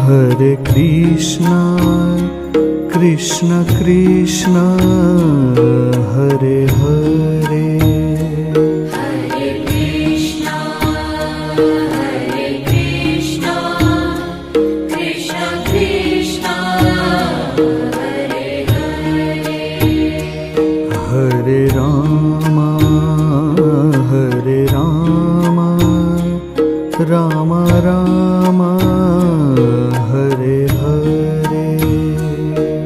Hare Krishna, Krishna Krishna, Hare Hare. Hare Krishna, Krishna Krishna, Hare Hare. Hare Rama, Rama Rama, Hare Hare.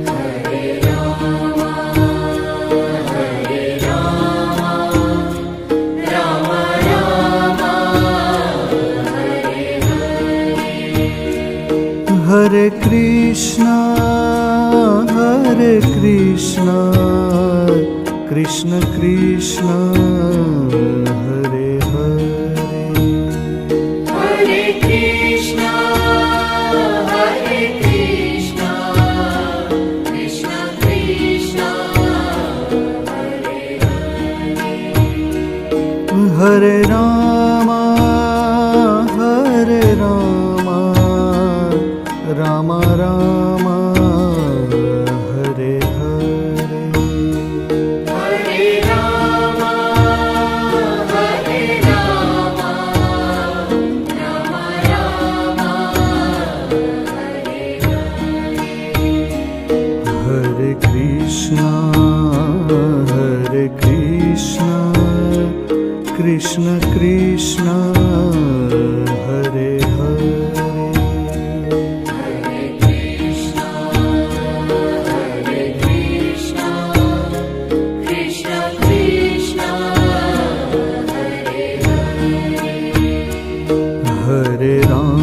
Hare Rama, Rama Rama, Hare Hare. Hare Krishna, Krishna Krishna, Hare Hare. Hare Krishna, Krishna Krishna, Hare Hare. Hare Rama, Rama Rama, Hare Hare. Hare Rama, Rama Rama, Hare Hare. Hare Krishna, Krishna Krishna, Hare Hare. Hare Krishna, Krishna Krishna, Hare Hare. Hare Rama,